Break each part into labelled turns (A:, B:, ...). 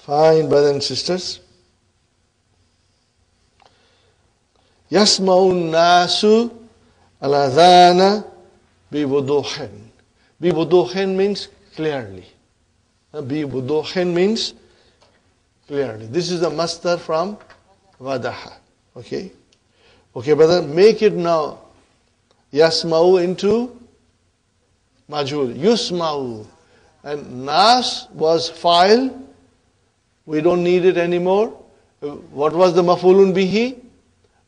A: Fine, brothers and sisters. يسمع الناس الأذان بوضوح. بوضوح means clearly. بوضوح means clearly. This is the masdar from wadaha. Okay? Okay, brother, make it now. Yasma'u into majhul. Yusma'u. And nas was file. We don't need it anymore. What was the maf'ulun bihi?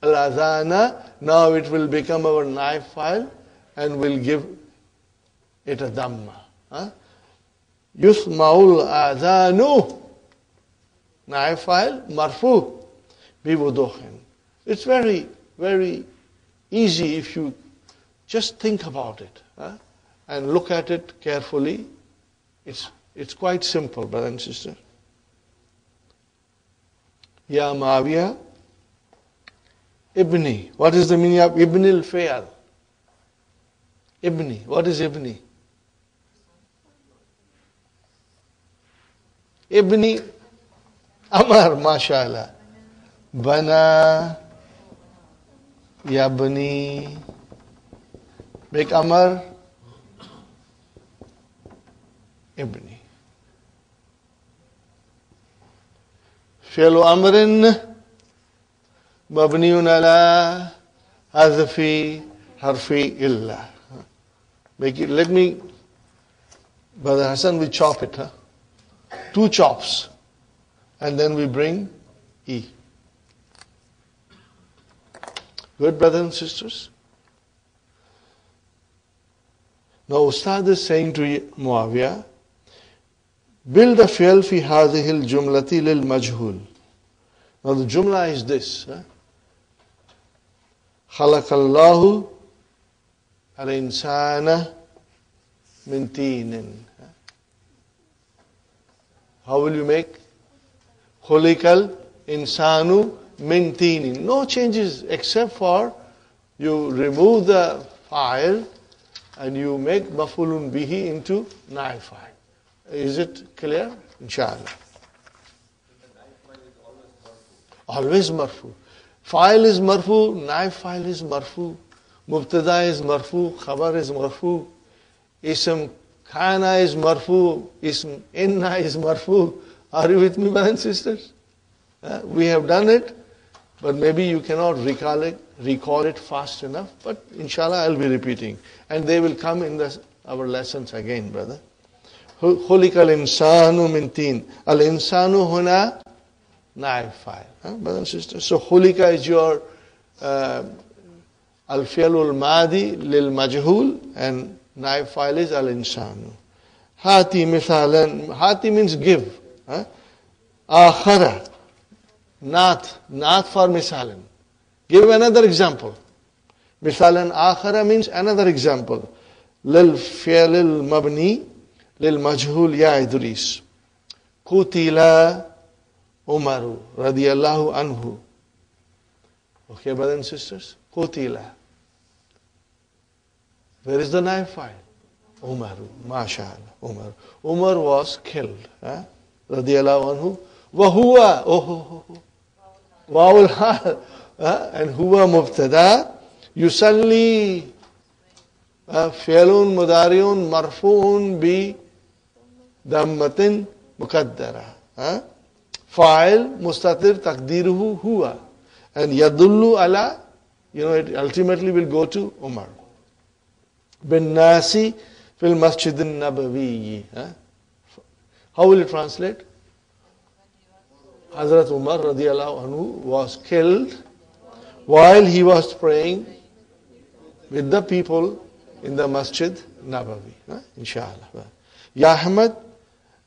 A: Al-adhana. Now it will become our naib file and we'll give it a dhamma. Yusma'ul adhanu. Naib file, marfu. Biwuduhin. It's very, very easy if you just think about it and look at it carefully. It's quite simple, brother and sister. Ya Muawiyah, Ibni. What is the meaning of Ibni al-Fayal? Ibni. What is Ibni? Ibni Amar, mashallah. Bana, Yabni. Make Amar, Ibni. Fi'lu amrin mabniun ala hazfi harfi illa. Make it, let me, Brother Hassan, we chop it. 2 chops. And then we bring E. Good, brothers and sisters? Now Ustad is saying to Muawiyah, build a fi'l fi hadhihi al-jumlati lil majhul. Now the jumla is this. Khalaqallahu al-insana min tinin. How will you make? Khuliqal insanu min tinin. No changes except for you remove the fa'il and you make maf'ulun bihi into naib fa'il. Is it clear? Inshallah. Always marfu. Fa'il is marfu, naib fa'il is marfu, mubtada is marfu, khabar is marfu, ism kana is marfu, ism inna is marfu. Are you with me, brothers and sisters? We have done it, but maybe you cannot recall it fast enough. But inshallah, I'll be repeating. And they will come in our lessons again, brother. Khuliqal insanu min teen. Al insanu huna naib fa'il. Brothers and sisters. So khuliqa is your al fi'lul madi lil majhul and naib fa'il is al insanu. Hati mithalan. Hati means give. Akhara. Not for misalan. Give another example. Misalan akhara means another example. Lil fi'lil mabni lil majhul ya Idris. Qutila Umaru radiyallahu anhu. Okay, brothers and sisters? Qutila. Where is the naib fa'il? Umaru. MashaAllah. Umar. Umar was killed. Radiyallahu anhu. Wahuwa. Wawul hal. And huwa mubtada. Yusalli. Fi'lun mudariun marfu'un bi dammatin muqaddara. Fa'il mustatir taqdiruhu huwa. And yadullu ala, it ultimately will go to Umar. Bin nasi fil masjidin nabawiyyi. How will it translate? Hazrat Umar radiyallahu anhu was killed while he was praying with the people in the Masjid Nabawi. Inshallah. Ya Ahmad,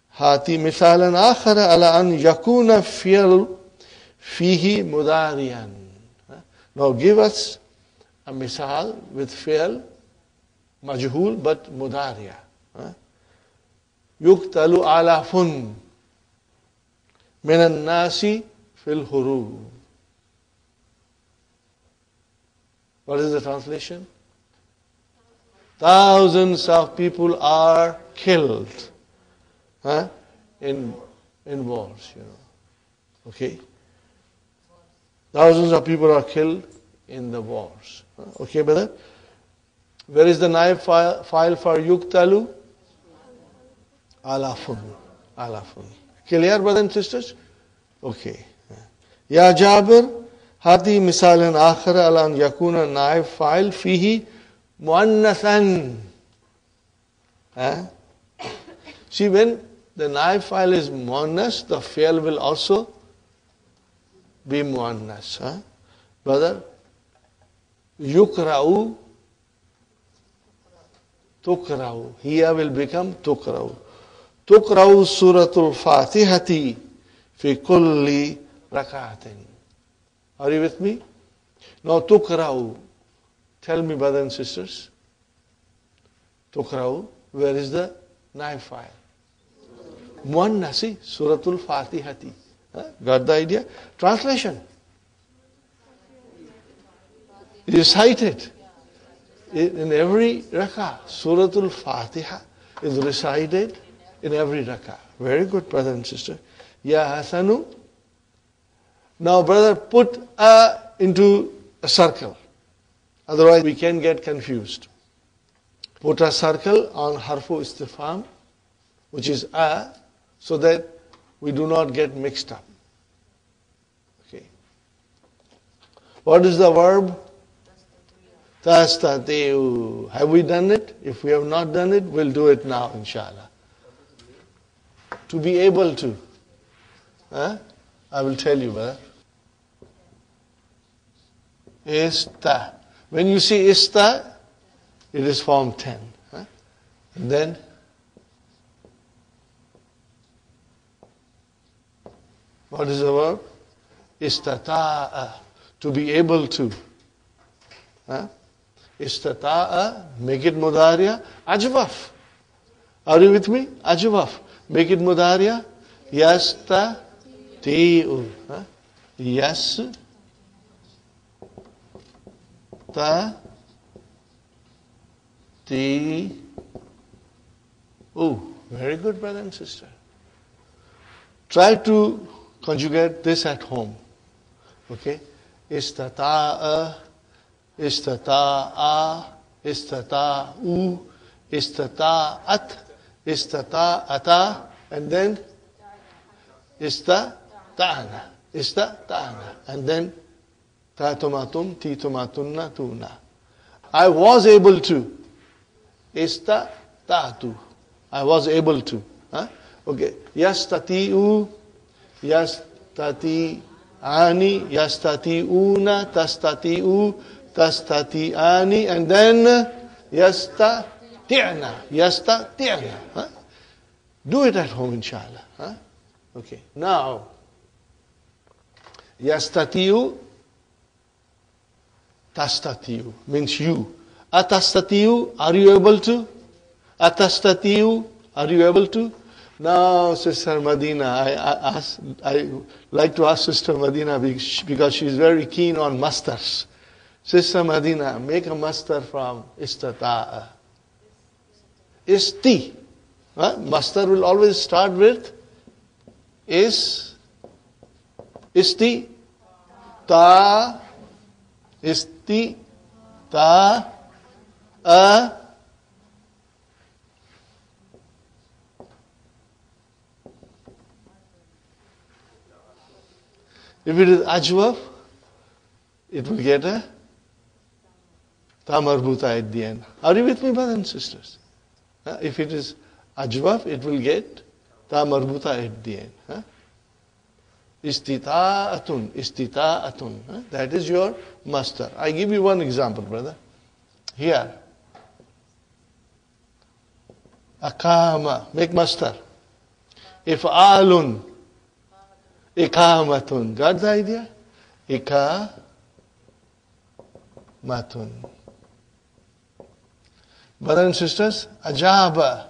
A: hati mithalan akhara ala an yakuna fi'l fihi mudariyan. Now give us a misal with fi'l majhul but mudariya. Yuqtalu alafun minan nasi fil hurub. What is the translation? Thousands of people are killed in in wars, Okay? Thousands of people are killed in the wars. Okay, brother? Where is the naib file for yuktalu? Alafun. Alafun. Clear, brothers and sisters? Okay. Ya Jabir, هذه مثال آخر على أن يكون النائب فاعل فيه مؤنثا. See, when the naib file is muannas, the fi'l will also be muannas. Brother, yukra'u, tukra'u. Here will become tukra'u. Tukra'u suratul fatihati fi kulli rak'atin. Are you with me? Now tukra'u. Tell me, brothers and sisters. Tukra'u, where is the naib file? Muannasi, suratul fatihati. Got the idea? Translation. Recited. In every rak'ah, suratul fatiha is recited in every rak'ah. Very good, brother and sister. Ya Hasanu. Now, brother, put a into a circle. Otherwise, we can get confused. Put a circle on harfu istifham, which is a, so that we do not get mixed up. Okay. What is the verb? Tastati'u. Have we done it? If we have not done it, we'll do it now, inshallah. To be able to. I will tell you, brother. Ista. When you see ista, it is form 10. And then, what is the verb? Istata'a. To be able to. Istata'a, make it mudariya. Ajwaf. Are you with me? Ajwaf. Make it mudariya. Yastati'u. Yes. Very good, brother and sister. Try to conjugate this at home. Okay? Istata'a, istata'a, istata'u, istata'at, istata'ata, and then istata'ana, istata'ana, and then ta'tumatum, titumatunna, tuna. I was able to. Istata'tu. I was able to. Okay. Yastati'u, yastati'ani, yastati'una, tastati'u, tastati'ani, and then yastati'na, yastati'na. Do it at home, inshallah. Okay. Now, yastati'u, tastatiu means you. Atastatiu, are you able to? Atastatiu, are you able to? Now, Sister Madina, I like to ask Sister Madina because she is very keen on masters. Sister Madina, make a master from istata'a. Isti. Master will always start with isti, ta, isti, ta, a. If it is ajwaf, it will get a ta marbuta at the end. Are you with me, brothers and sisters? If it is ajwaf, it will get ta marbuta at the end. Istita'atun, istita'atun. That is your master. I give you one example, brother. Here. Akama, make master. If'alun, ikamatun. Got the idea? Ikamatun. Brothers and sisters, ajaba,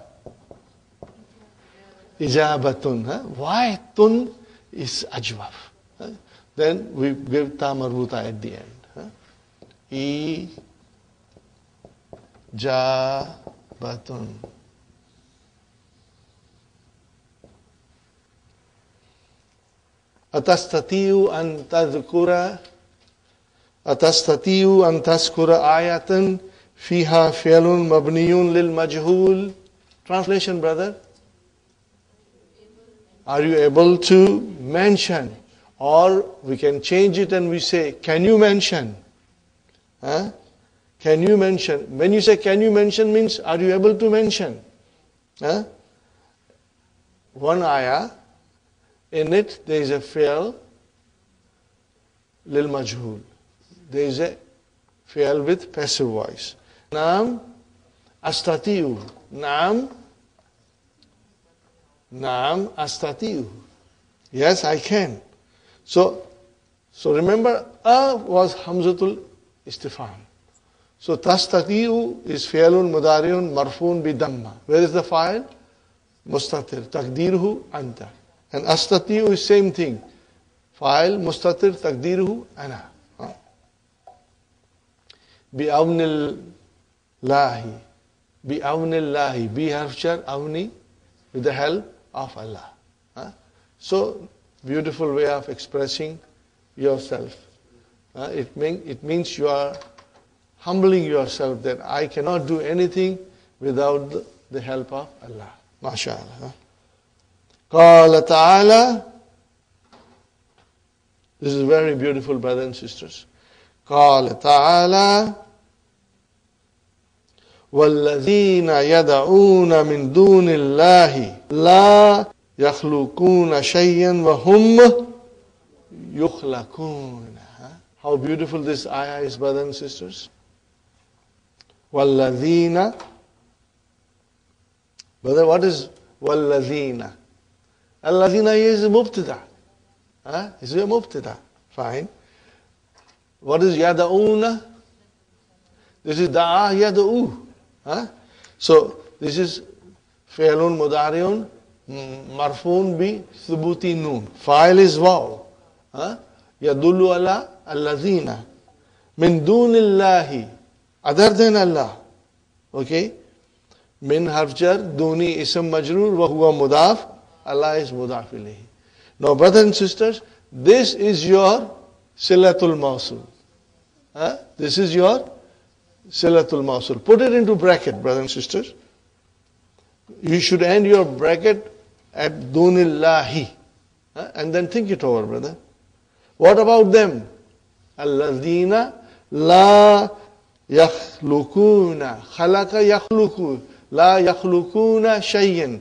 A: ijabatun. Why tun is ajwaf? Then we give ta marbuta at the end. Ijabatun. أتستطيع أن تذكر آية فيها فعل مبني للمجهول. Translation, brother. Are you able to mention? Or we can change it and we say, can you mention? Huh? Can you mention? When you say can you mention means, are you able to mention? Huh? One ayah, in it there is a fi'l lil majhul. There is a fi'l with passive voice. Naam astatiu. Naam astatiu. Yes, I can. So remember, was hamzatul istifham. So tastatiu is fi'lun mudari'un marfun bi damma. Where is the fa'il? Mustatir. Taqdirhu anta. And astatiu is same thing. Fa'il mustatir taqdirhu ana. Bi'awnillahi. Bi'awnillahi. Bi harf jar, awni, with the help of Allah. So, beautiful way of expressing yourself. It means you are humbling yourself that I cannot do anything without the help of Allah. MashaAllah. Qala ta'ala. This is very beautiful, brothers and sisters. Qala ta'ala. وَالَّذِينَ يَدَعُونَ مِن دُونِ اللَّهِ لَا يَخْلُقُونَ شَيْئًا وَهُمْ يُخْلَقُونَ. How beautiful this ayah is, brothers and sisters. وَالَّذِينَ. Brother, what is وَالَّذِينَ? Al-Ladhina is a mubtada. Is a mubtada. Fine. What is yada'una? This is da'a yada'u. So this is fi'lun mudari'un marfun bi thubuti noon. Fa'il is waw. Yadullu ala alladhina min dunillahi, other than Allah. Okay? Min harf jar, duni ism majroor, wa huwa mudaf. Allah is mudaf ilayhi. Now, brothers and sisters, this is your silatul mawsul. This is your silatul mawsul. Put it into bracket, brothers and sisters. You should end your bracket at dunillahi. And then think it over, brother. What about them? Alladhina la yakhlukuna. Khalaqa yakhluku. La yakhlukuna shayyan.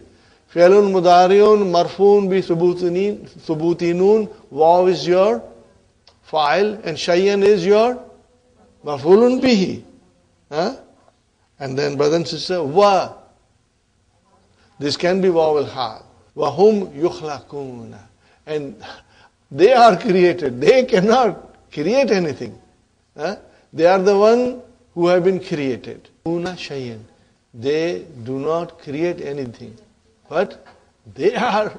A: Fi'lun mudari'un marfun bi thubuti noon. Waw is your fa'il and shayyan is your maf'ulun bihi. And then, brother and sister, wa. This can be waw al-hal. Wa hum yukhlaquna. And they are created. They cannot create anything. They are the one who have been created. They do not create anything. But they are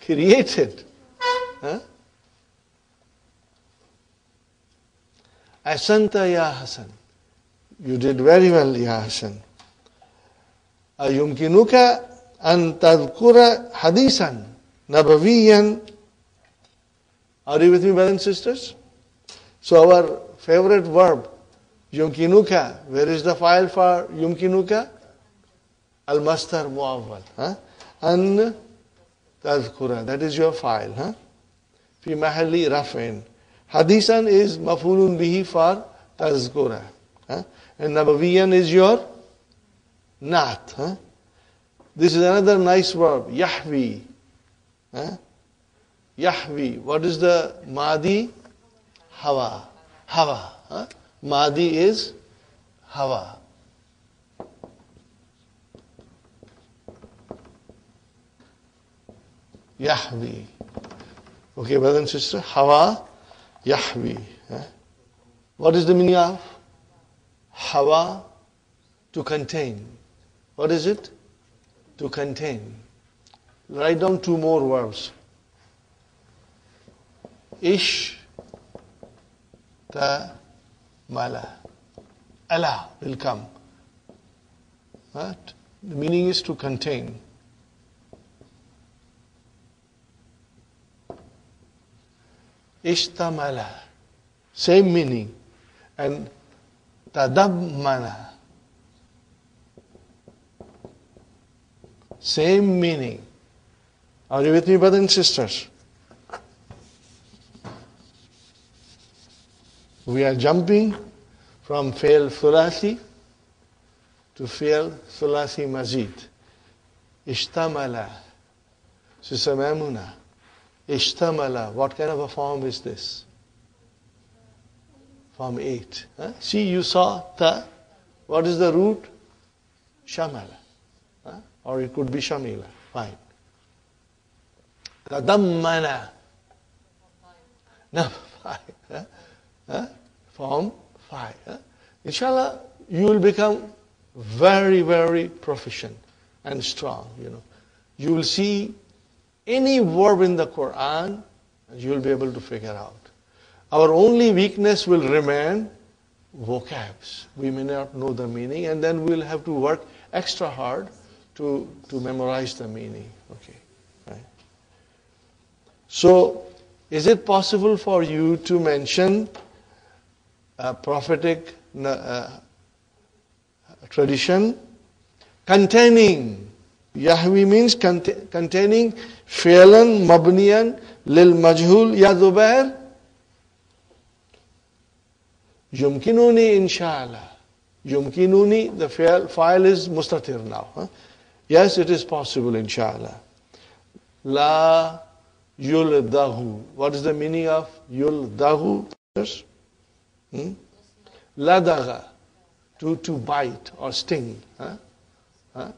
A: created. Ahsanta ya Hasan. You did very well, ya Hasan. Ayumkinuka an tadhkura hadisan nabawiyan. Are you with me, brothers and sisters? So our favorite verb, yumkinuka. Where is the file for yumkinuka? Al-mastar mu'awwal. An tadhkura. That is your file. Fi mahalli raf'in. Hadisan is maf'ulun bihi for tadhkura. And nabawiyan is your naat. This is another nice verb, yahwi. Yahwi. What is the madi? Hawa. Hawa. Madi is hawa. Yahwi. Okay, brother and sister. Hawa, Yahwi. What is the meaning of hawa? To contain. What is it? To contain. Write down two more verbs. Ish, ta, mala. Allah will come. The meaning is to contain. ishtamala. Same meaning. And tadammana. Same meaning. Are you with me, brothers and sisters? We are jumping from fi'l thulathi to fi'l thulathi mazid. Ishtamala. Sister Maimuna. Ishtamala. What kind of a form is this? Form 8. Huh? See, you saw ta. What is the root? Shamala. Huh? Or it could be shamila. Fine. Tadammana. Number 5. Huh? Huh? Form 5. Huh? Inshallah, you will become very, very proficient and strong. You will see any verb in the Quran, and you will be able to figure out. Our only weakness will remain vocabs. We may not know the meaning, and then we will have to work extra hard to memorize the meaning. Okay, right? So, is it possible for you to mention a prophetic tradition containing, Yahwi means containing fi'lan mabniyan lil majhul ya Zubair? Yumkinuni inshallah. Yumkinuni, the file is mustatir now. Huh? Yes, it is possible inshallah. La yuldahu. What is the meaning of yuldahu? Ladaga. To bite or sting. Huh? Huh?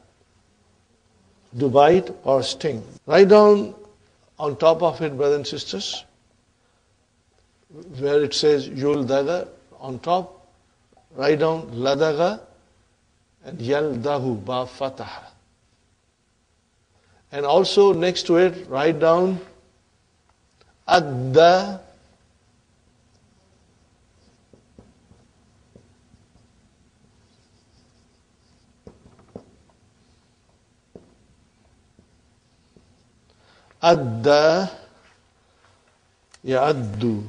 A: To bite or sting. Write down on top of it, brothers and sisters, where it says yuldaga, on top, write down ladaga and yaldahu ba fataha. And also next to it, write down adda adda ya'addu.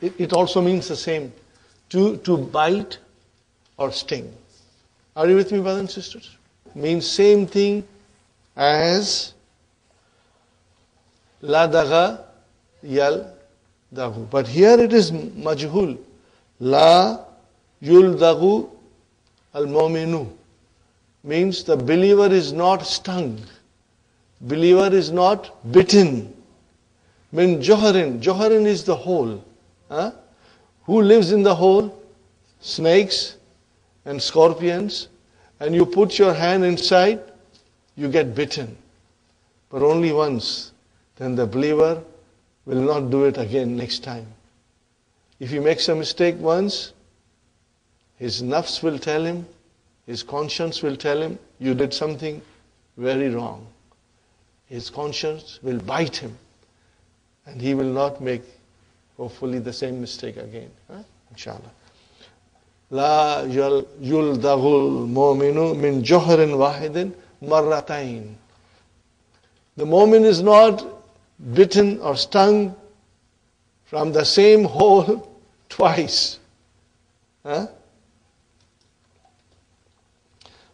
A: It also means the same, to bite or sting. Are you with me, brothers and sisters? Means same thing as ladaga yaldagu. But here it is majhul. La yuldagu al-mu'minu. Means the believer is not stung. Believer is not bitten. Min joharin. Joharin is the hole. Huh? Who lives in the hole? Snakes and scorpions. And you put your hand inside, you get bitten. But only once. Then the believer will not do it again next time. If he makes a mistake once, his nafs will tell him, his conscience will tell him, you did something very wrong. His conscience will bite him. And he will not make, hopefully, the same mistake again. Inshallah. La yuldagul mu'minu min johrin wahidin marratain. The mu'min is not bitten or stung from the same hole twice.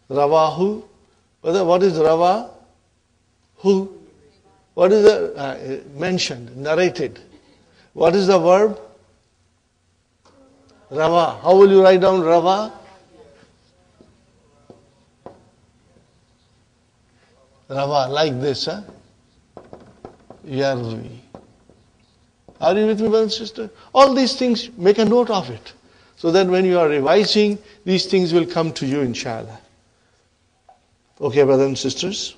A: Rawahu. What is rawa? Who? What is the mentioned, narrated? What is the verb? Rawa. How will you write down rawa? Rawa, like this, huh? Yarvi. Are you with me, brother and sister? All these things, make a note of it. So that when you are revising, these things will come to you, inshallah. Okay, brothers and sisters.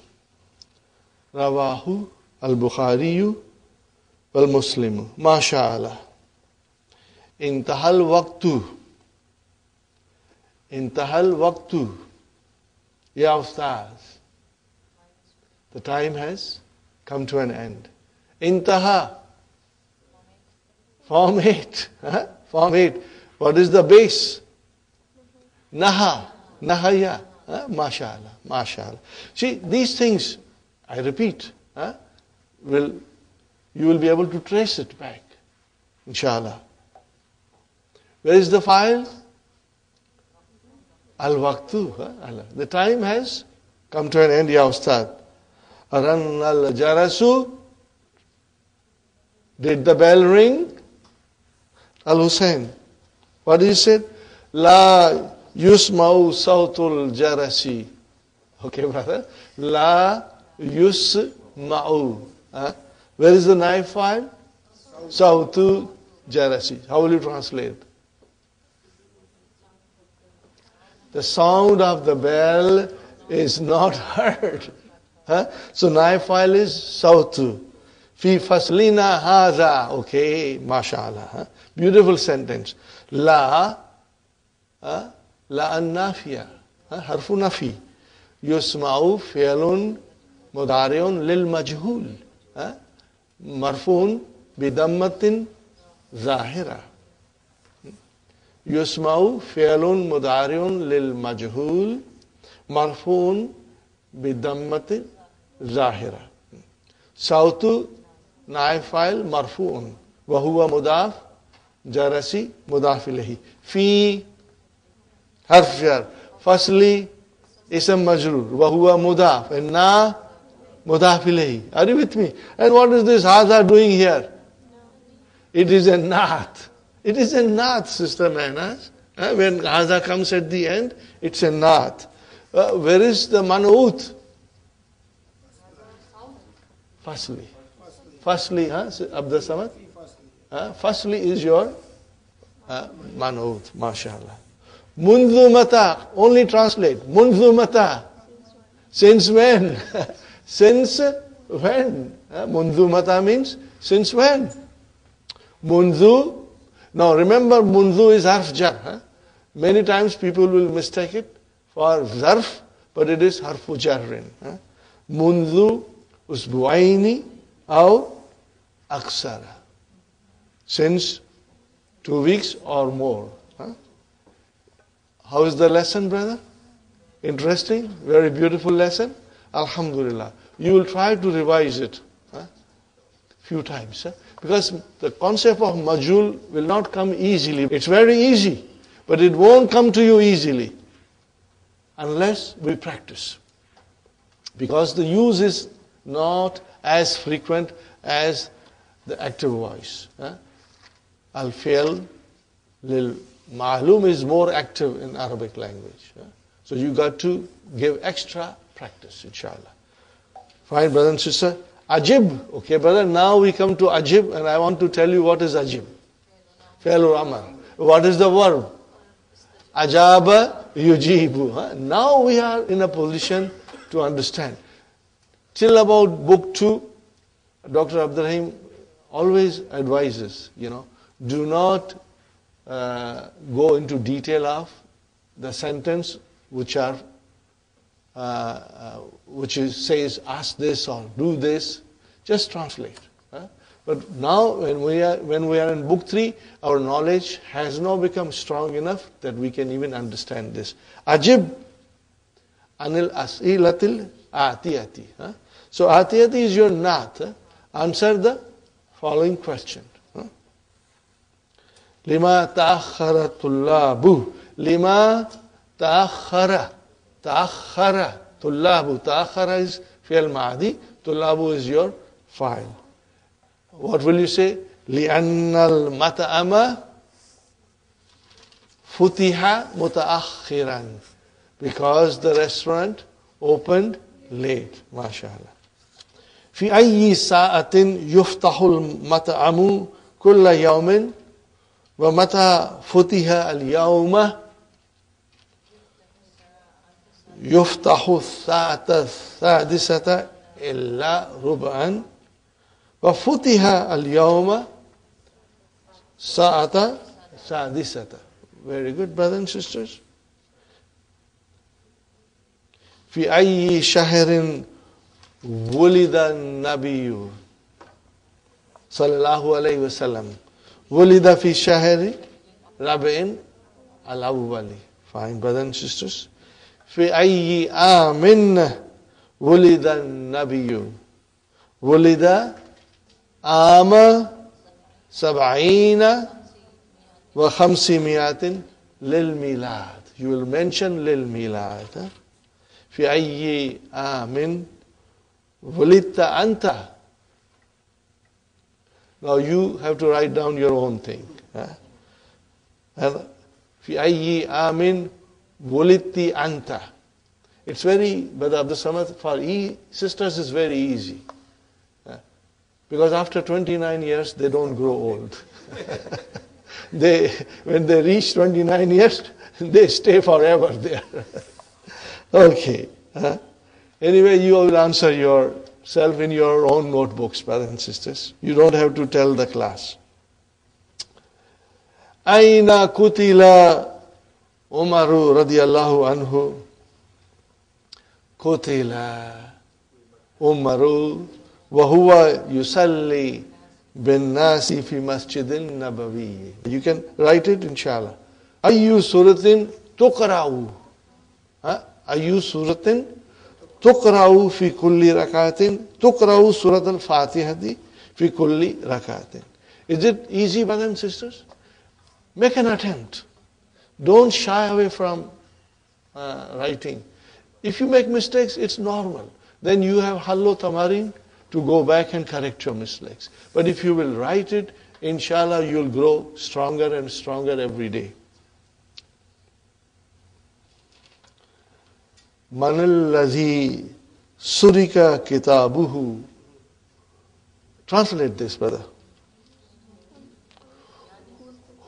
A: Rawahu al-Bukhariyu wal-Muslimu. MashaAllah. Intahal waqtu. Intahal waqtu. Ya Ustaz. The time has come to an end. Intaha. Form 8. Form 8. What is the base? Naha. Nahaya. MashaAllah, MashaAllah. See, these things, I repeat, you will be able to trace it back, inshallah. Where is the file? Al-Waqtu. The time has come to an end, ya Ustad. Aran al-Jarasu. Did the bell ring? Al-Hussein. What did he say? La yusma'u sawtul jarasi. Okay, brother. La yusma'u. Where is the knife file? Sawtul jarasi. How will you translate? The sound of the bell is not heard. So knife file is sawtu. Fi faslina haza. Okay, mashallah. Beautiful sentence. La an-nafiya. Harfu nafi. Yusma'u fi'lun mudari'un lil majhul. Marfu'un bidammatin zahira. Yusma'u fi'lun mudari'un lil majhul. Marfu'un bidammatin zahira. Sautu naif file marfu'un. Wahuwa mudaf. Jarasi mudaf ilayhi. Fi harf jar. Fasli ism majrur. Wahuwa mudaf. And na mudaf ilayhi. Are you with me? And what is this Haza doing here? It is a naat. It is a naat, Sister Mehnas. When Haza comes at the end, it's a naat. Where is the man'ut? Fasli. Fasli, Abdul Samad? Fasli is your man'ut, mashallah. Mundhu mata, only translate. Mundhu mata. Since when? Since when? Mundhu mata means since when? Mundhu. Now remember, mundhu is harf jar. Many times people will mistake it for zarf, but it is harfu jarrin. Mundhu usbu'aini aw aksara. Since 2 weeks or more. How is the lesson, brother? Interesting? Very beautiful lesson? Alhamdulillah. You will try to revise it few times. Because the concept of majul will not come easily. It's very easy, but it won't come to you easily unless we practice. Because the use is not as frequent as the active voice. Al-fi'l lil-ma'lum is more active in Arabic language. So you got to give extra practice, inshallah. Fine, brother and sister. Ajib. Okay, brother, now we come to ajib, and I want to tell you what is ajib. Fi'l amr. What is the verb? Ajaba yujibu. Now we are in a position to understand. Till about book 2, Dr. Abdurrahim always advises, do not go into detail of the sentence which says ask this or do this. Just translate. But now when we are in book 3, our knowledge has now become strong enough that we can even understand this. Ajib anil as'ilatil atiyati. So atiyati is your naat. Answer the following question. Lima ta'akhara tullabu. Lima ta'akhara. Ta'akhara. Tullabu. Ta'akhara is fi'l ma'adi. Tullabu is your fa'il. What will you say? لِأَنَّ الْمَطْعَمَ فُتِحَ مُتَأَخِّرًا. Because the restaurant opened late. MashaAllah. في أي ساعة يفتح المطعم كل يوم ومتى فتح اليوم يفتح الساعة السادسة إلا ربعا وفتح اليوم ساعة سادسة. Very good, brothers and sisters. في أي شهر ولد النبي صلى الله عليه وسلم. ولد في شهر ربيع الأول. Fine, brothers and sisters. في أي عام ولد النبي ولد عام 70 و500 للميلاد. You will mention للميلاد. في أي عام ولدت أنت. Now you have to write down your own thing. في أي عام ولدت أنت. It's very, Brother Abdul Samad, for sisters is very easy. Because after 29 years, they don't grow old. When they reach 29 years, they stay forever there. Okay. Anyway, you will answer yourself in your own notebooks, brothers and sisters. You don't have to tell the class. Aina kutila Umaru radiyallahu anhu. Kutila Umaru وهو يصلي بالناس في مسجد النبوي. You can write it, inshallah. أي سورة تقرأ أي سورة تقرأ في كل ركعة تقرأ سورة الفاتحة في كل ركعة. Is it easy, brothers and sisters? Make an attempt. Don't shy away from writing. If you make mistakes, it's normal. Then you have Hallo Tamarin to go back and correct your mistakes. But if you will write it, inshallah, you'll grow stronger and stronger every day. Man alladhi surika kitabuhu. Translate this, brother.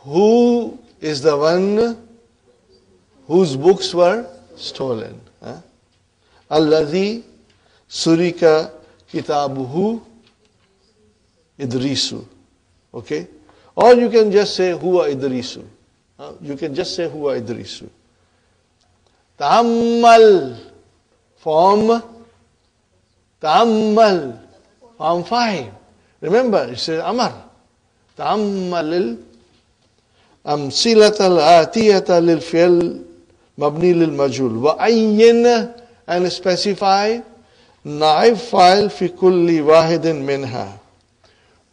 A: Who is the one whose books were stolen? Alladhi surika kitabuhu Idrisu. Okay? Or you can just say huwa Idrisu. You can just say huwa Idrisu. Ta'ammal form Ta'ammal form 5. Remember, it says Amar. Ta'ammal amsilat al-atiyata lil-fi'l mabni lil-majhul wa ayyin, and specify naib file fi kulli wahidin minha.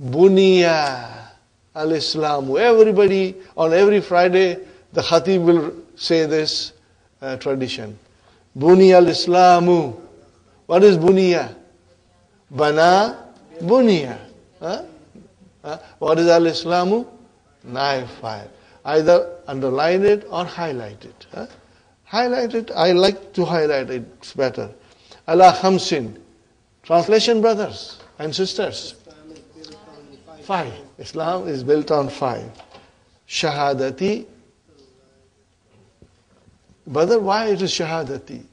A: Buniya al-Islamu. Everybody, on every Friday, the Khatib will say this tradition. Buniya al-Islamu. What is Buniya? Bana Buniya. What is al-Islamu? Naib file. Either underline it or highlight it. Highlight it. I like to highlight it. It's better. Ala khamsin. Translation, brothers and sisters. 5. Islam is built on 5. Shahadati. Brother, why it is Shahadati?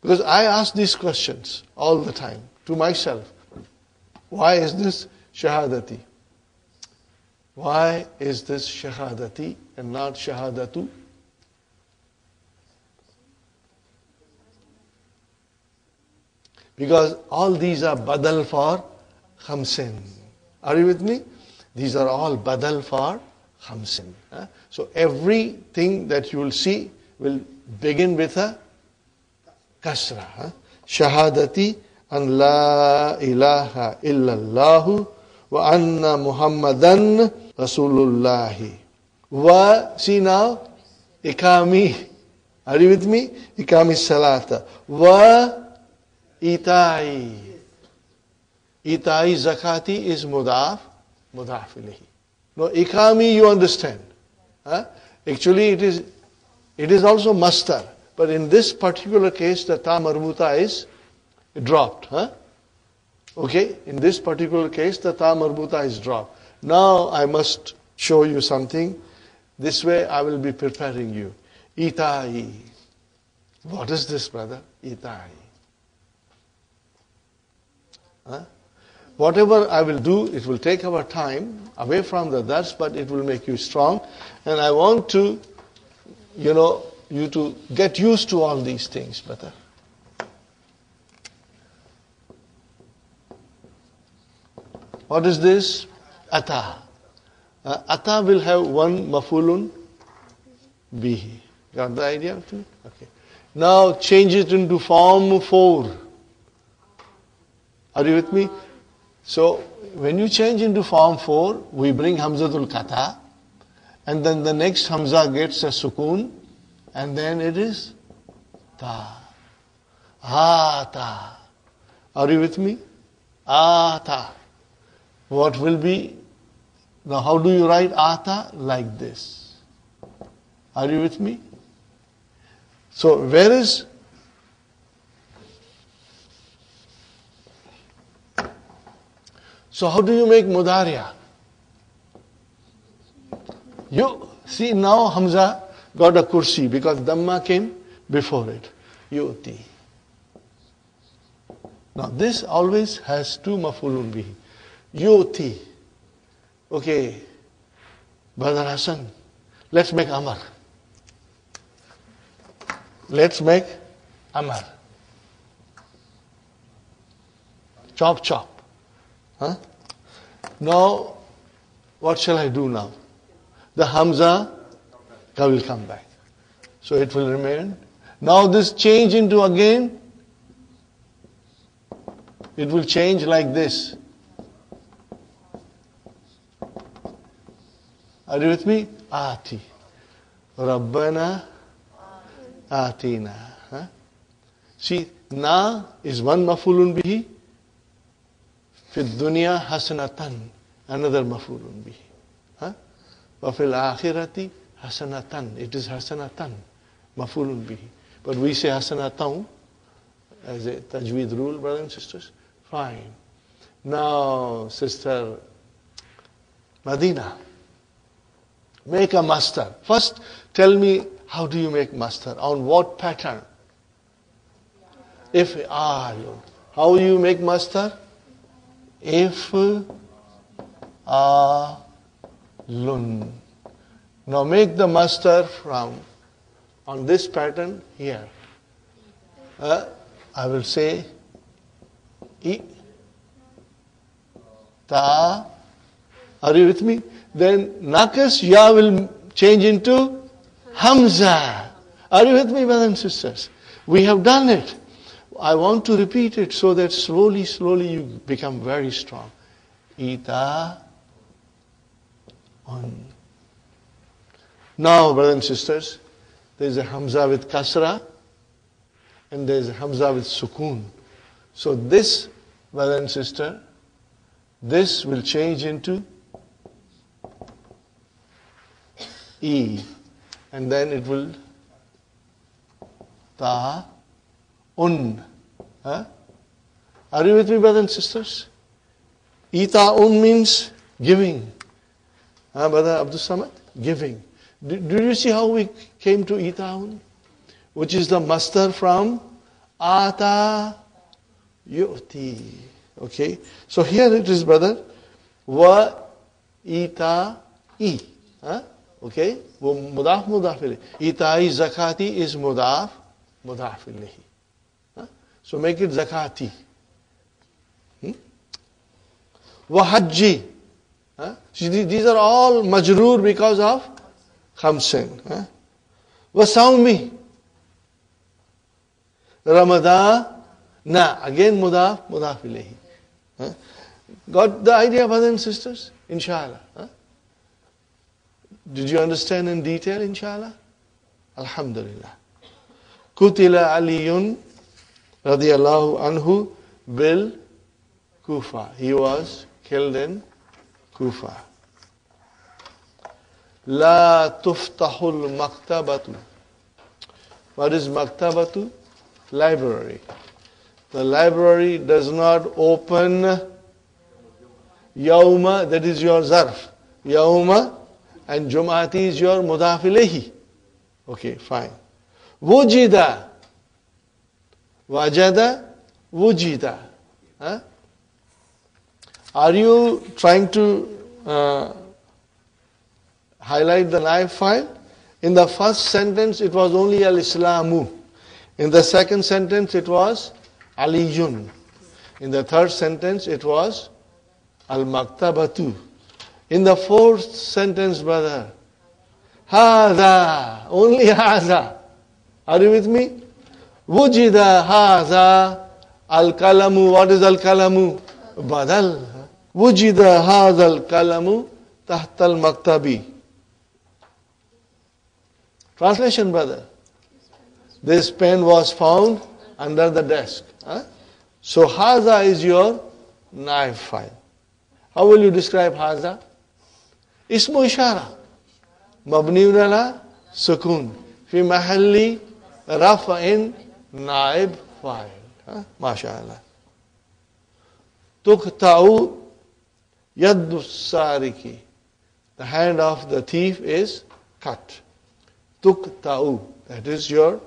A: Because I ask these questions all the time to myself. Why is this Shahadati? Why is this Shahadati and not Shahadatu? Because all these are badal for khamsin. Are you with me? These are all badal for khamsin. So everything that you will see will begin with a kasra. Shahadati an la ilaha illallahu wa anna Muhammadan Rasulullahi. Wa, see now, ikami. Are you with me? Ikami salata. Wa itai. Itai zakati is mudaf ilayhi. No, ikami you understand. Actually it is also mastar. But in this particular case the ta marbuta is dropped. Okay, in this particular case the ta marbuta is dropped. Now I must show you something. This way I will be preparing you. Itai. What is this, brother? Itai. Whatever I will do, it will take our time away from the dars, but it will make you strong. And I want to, you to get used to all these things, brother. What is this? Ata. Ata will have one mafulun bihi. Got the idea? Okay. Now change it into form 4. Are you with me? So when you change into form 4, we bring Hamzatul Qata, and then the next Hamza gets a sukoon, and then it is ta. Ata. Are you with me? Ata. What will be? Now how do you write ata? Like this. Are you with me? So where is... So how do you make mudariya? You see now Hamza got a kursi because Dhamma came before it. Yuti. Now this always has 2 mafulun bihi. Yuti. Okay. Brother Hassan, let's make Amar. Let's make Amar. Chop chop. Huh? Now, what shall I do now? The Hamza will come back. So it will remain. Now this change into again, it will change like this. Are you with me? Ati. Rabbana Atina. Huh? See, na is one mafulun bihi. Fi dunya hasanatan. Another mafulun bihi. Huh? Wa fil akhirati hasanatan. It is hasanatan. Mafulun bihi. But we say hasanatan as a tajweed rule, brothers and sisters. Fine. Now, Sister Madina, make a master. First, tell me, how do you make master? On what pattern? If alun. How you make master? If alun. Now make the master from on this pattern here. I will say I, ta. Are you with me? Then Nakas Ya will change into Hamza. Are you with me, brothers and sisters? We have done it. I want to repeat it so that slowly you become very strong. Ita on. Now, brothers and sisters, there is a Hamza with Kasra and there is a Hamza with Sukoon. So this, brother and sister, this will change into E. And then it will ta un. Huh? Are you with me, brothers and sisters? Ita un means giving. Brother Abdul Samad? Giving. Do you see how we came to Ita un? Which is the master from Ata Yu'ti. Okay? So here it is, brother. Wa Ita I. Huh? Okay? वो मुदाफ मुदाफ इलेही. Itai zakati is मुदाफ मुदाफ इलेही. So make it zakati. Wahajji. These are all majroor because of khamsin. Wasaumi. Ramadan. Na. Again mudaf mudaf ilayhi. Got the idea, brothers and sisters? Inshallah. Did you understand in detail, inshallah? Alhamdulillah. Kutila Aliyun radiyallahu anhu bil Kufa. He was killed in Kufa. La tuftahul maktabatu. What is maktabatu? Library. The library does not open yawma, that is your zarf. Yawma and Jum'ati is your mudaf ilayhi. Okay, fine. Wujida. Wajada. Wujida. Huh? Are you trying to highlight the live file? In the first sentence, it was only al-Islamu. In the second sentence, it was Aliyun. In the third sentence, it was al-Maktabatu. In the fourth sentence, brother, Hada, only Hada. Are you with me? Wujida haza al-kalamu. What is al-kalamu? Badal. Wujida haza al-kalamu tahta al-maktabi. Translation, brother. This pen was found under the desk. So haza is your naib file. How will you describe haza? Ismu ishara. Mabniun ala sukun. Fi mahalli rafa'in naib file. MashaAllah. Tuqta'u yaddu sariki. The hand of the thief is cut. Tuqta'u. That is your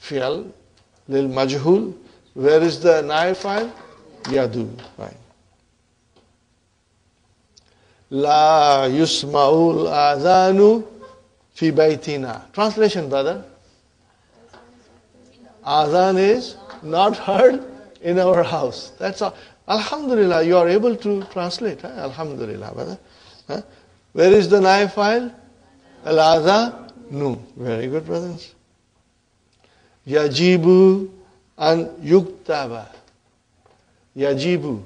A: fi'al lil majhul. Where is the naib file? Yadu. Fine. La yusma'ul adhanu fi baytina. Translation, brother. Adhan is not heard in our house. That's all. Alhamdulillah, you are able to translate. Alhamdulillah, brother. Where is the naib file? Al-adhanu. Very good, brothers. Yajibu and yuktaba. Yajibu.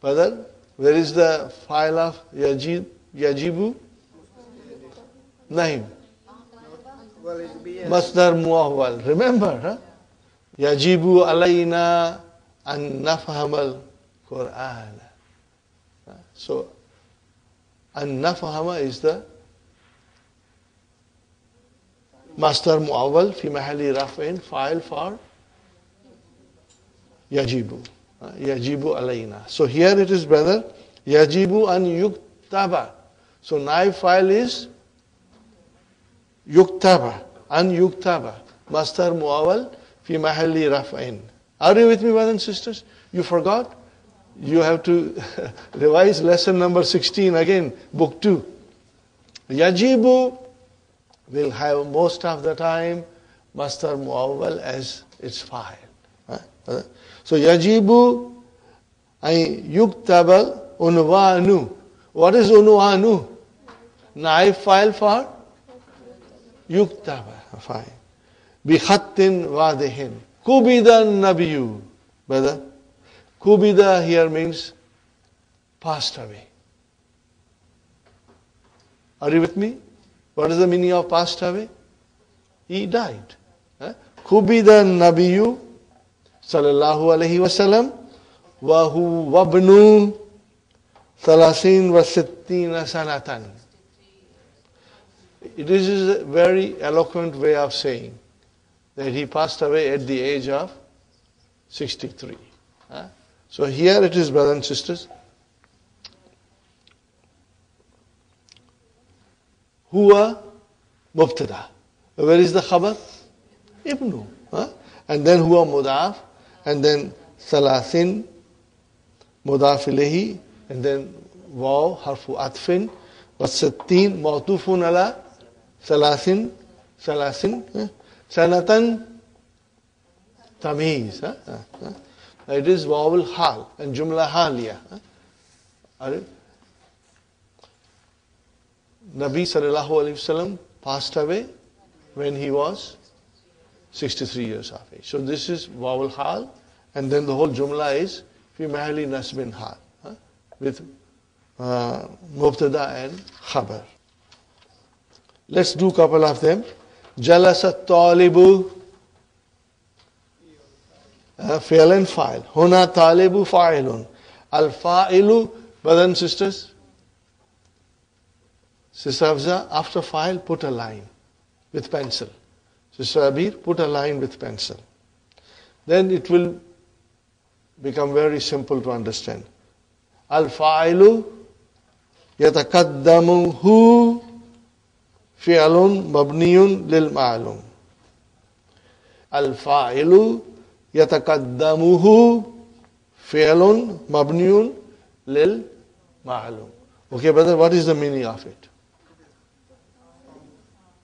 A: Brother, where is the file of yajibu? Naim. Masdar muawwal. Remember, Yajibu alayna an nafham al-Qur'an. So, an nafhama is the Masdar muawwal fi mahalli raf'in, file for yajibu. Yajibu alayna. So here it is, brother. Yajibu an yuktaba. So naib file is yuktaba. An yuktaba. Masdar muawwal fi mahalli raf'in. Are you with me, brothers and sisters? You forgot? You have to revise lesson number 16 again, book 2. Yajibu will have most of the time Masdar muawwal as its file. So yajibu ay yuktaba unwanu. What is unwanu? Naib file for yuktaba. Fine. Bi khattin wadihin. Kubida nabiyu. Brother, kubida here means passed away. Are you with me? What is the meaning of passed away? He died. Kubida nabiyu sallallahu alayhi wasallam wa hu wabnu thalathin wa sittina sanatan. This is a very eloquent way of saying that he passed away at the age of 63. So here it is, brothers and sisters. Huwa mubtada. Where is the khabar? Ibnu. And then huwa mudaf. And then thalathin mudaf ilayhi. And then waw harfu atfin. Wasattin mawtufun ala thalathin. Sanatan tamiz. It is wawul hal and jumla haliya. Nabi sallallahu alayhi wasallam passed away when he was 63 years of age. So this is wawul hal, and then the whole jumla is fi mahali nasbin hal with mubtada and khabar. Let's do a couple of them. Jalasa talibu, fi'l and fa'il. Huna talibu fa'ilun. Al-fa'ilu, brothers and sisters. Sister Hafza, after fa'il, put a line with pencil. Sister Abir, put a line with pencil. Then it will become very simple to understand. Al-fa'ilu yatakaddamuhu fi'lun mabniyun lil ma'lum. Al-fa'ilu yatakaddamuhu fi'lun mabniyun lil ma'lum. Okay, brother, what is the meaning of it?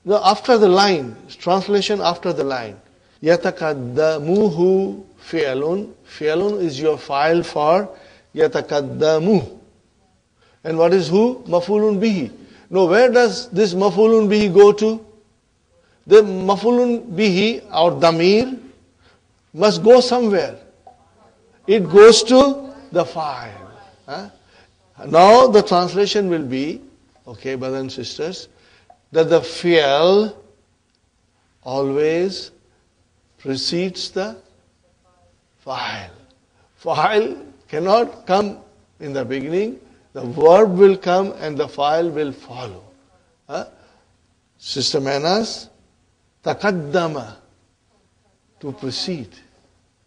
A: Now, after the line, translation after the line. Yatakaddamuhu fi'lun. Fi'lun is your file for yatakaddamuh. And what is hu? Mafulun bihi. Now, where does this mafulun bihi go to? the mafulun bihi or damir must go somewhere. It goes to the file. Huh? Now the translation will be, okay, brothers and sisters, that the fi'l always precedes the fa'il. Fa'il cannot come in the beginning. The verb will come and the fa'il will follow. Sister Manas, taqaddama, to precede,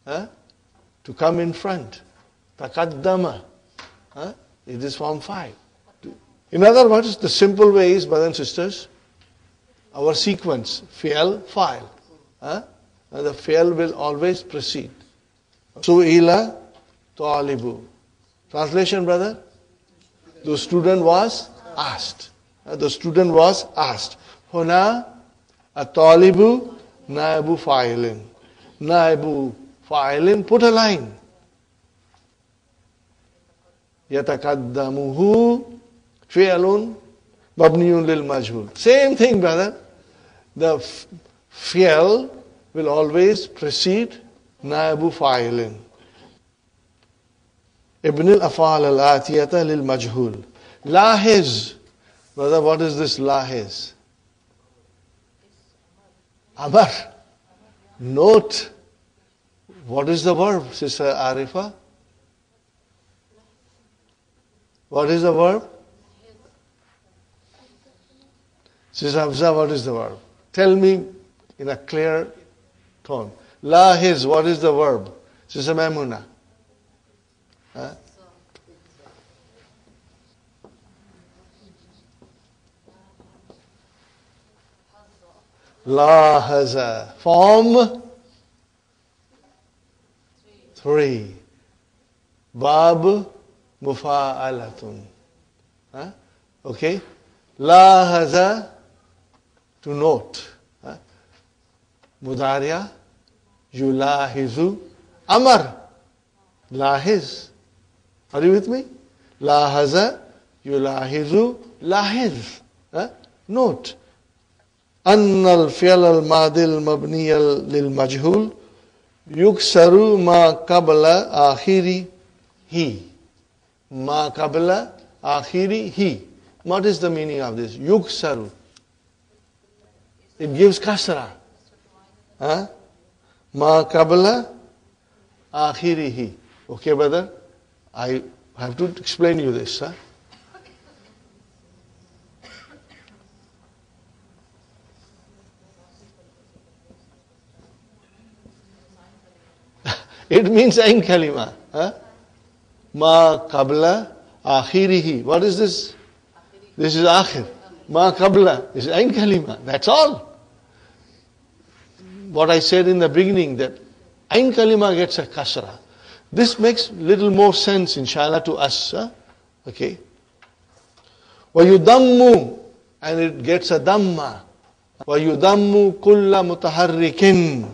A: to come in front. Taqaddama, it is form 5. In other words, the simple way is, brothers and sisters, our sequence, fi'l, fa'il. And the fi'l will always precede. Su'ila talibu. Translation, brother? The student was asked. The student was asked. Huna at-talibu naibu fa'ilin. Naibu fa'ilin, put a line. Yatakaddamuhu fi'lun mabniyun lil majhul. Same thing, brother. The fi'l will always precede naibu fa'ilin. Ibn al-af'al al-atiyata lil majhul. Lahiz. Brother, what is this lahiz? Amar. Note. What is the verb, Sister Arifa? What is the verb? Sister Hafsa, what is the verb? Tell me in a clear tone. Lahiz, what is the verb? Sister Maimuna. Lahaza. Form 3. Bab mufa'alatun. Okay? Lahaza, to note. Mudariya, yulahizu. Amar, lahiz. Are you with me? Lahaza, yulahizu, lahiz. Note. أن الفعل الماضي المبني للمجهول يكسر ما قبل آخره. ما قبل آخره. What is the meaning of this? Yuksaru. It gives kasra. Ma qabla akhirihi. Okay, brother? I have to explain you this. It means ain kalima. Ma qabla akhirihi. What is this? This is akhir. Ma qabla is ain kalima. That's all. What I said in the beginning, that ain kalima gets a kasra. This makes little more sense, inshallah, to us. Okay. وَيُدَمُّ, and it gets a damma. وَيُدَمُّ كُلَّ مُتَحَرِّكٍ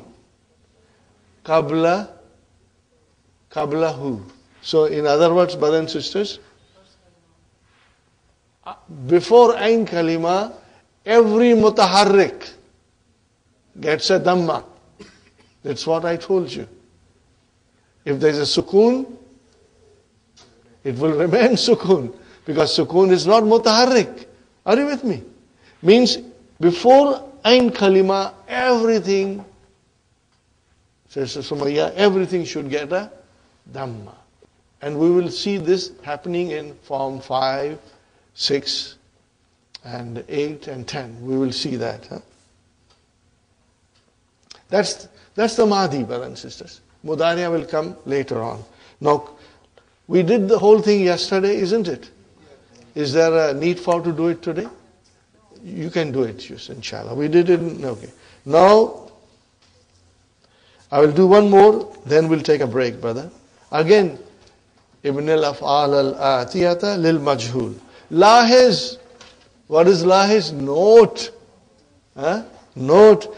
A: qablahu. So in other words, brothers and sisters, before ain kalima, every mutaharrik gets a damma. That's what I told you. If there is a sukoon, it will remain sukoon, because sukoon is not mutaharrik. Are you with me? Means before ain kalima, everything, says Sumaya, everything should get a damma. And we will see this happening in form 5, 6, and 8 and 10. We will see that. That's the Mahdi, brothers and sisters. Mudariya will come later on. Now, we did the whole thing yesterday, isn't it? Is there a need for to do it today? You can do it, inshallah. We did it. Okay. Now, I will do one more, then we'll take a break, brother. Again, Ibn al-Af'al al-Atiyata lil majhul. Lahiz. What is lahiz? Note. Note.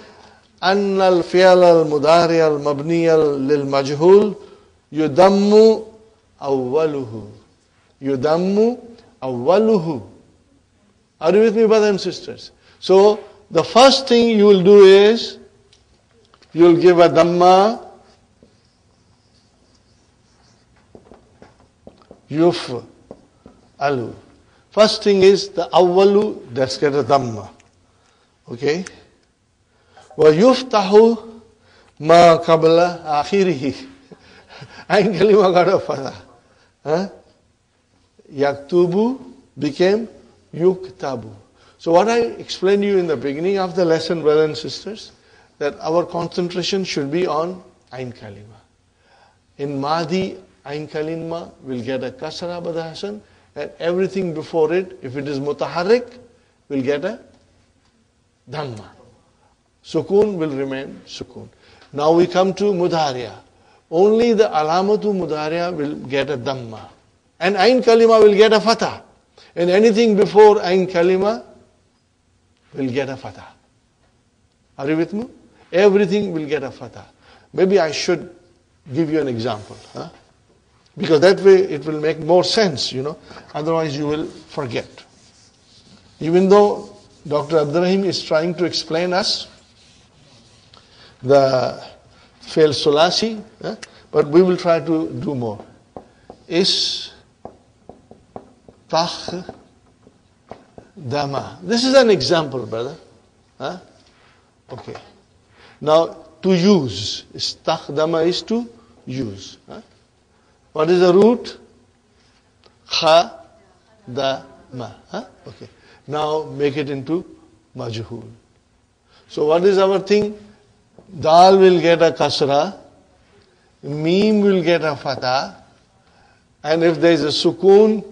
A: أن الفعل المضارع المبني للمجهول يضم أوله. يضم أوله. Are you with me, brothers and sisters? So, the first thing you will do is, you will give a Dhamma, Yuf, Alu. First thing is the Awwalu, that's get a Dhamma. Okay? Wa yuftahu ma qabla akhirihi. Ain kalima got a fatha. Yaktubu became Yuktabu. So what I explained to you in the beginning of the lesson, brothers and sisters, that our concentration should be on Ain Kalima. In Mahdi, Ain Kalima will get a Kasra Bada Hasan, and everything before it, if it is Mutaharrik, will get a Dhamma. Sukun will remain Sukun. Now we come to Mudhariya. Only the Alamatu Mudhariya will get a Dhamma. And Ain Kalima will get a Fatah. And anything before Ain Kalima will get a Fatah. Are you with me? Everything will get a Fatah. Maybe I should give you an example. Because that way it will make more sense, Otherwise you will forget. Even though Dr. Abdurrahim is trying to explain us the Fail Sulasi, but we will try to do more. Is Takh Dama. This is an example, brother. Okay. Now, to use. Takh Dama is to use. What is the root? Kha Dama. Okay. Now, make it into Majhul. So, what is our thing? Dal will get a Kasra. Meem will get a Fatah. And if there is a Sukun,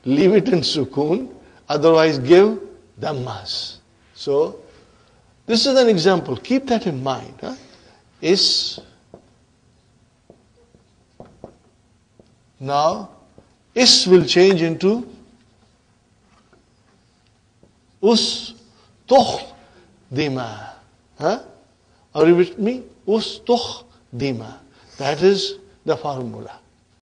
A: leave it in Sukun. Otherwise, give Dhammas. So, this is an example. Keep that in mind. Is. Now, is will change into Us Tukh Dima. Are you with me? Us Tukh Dima. That is the formula.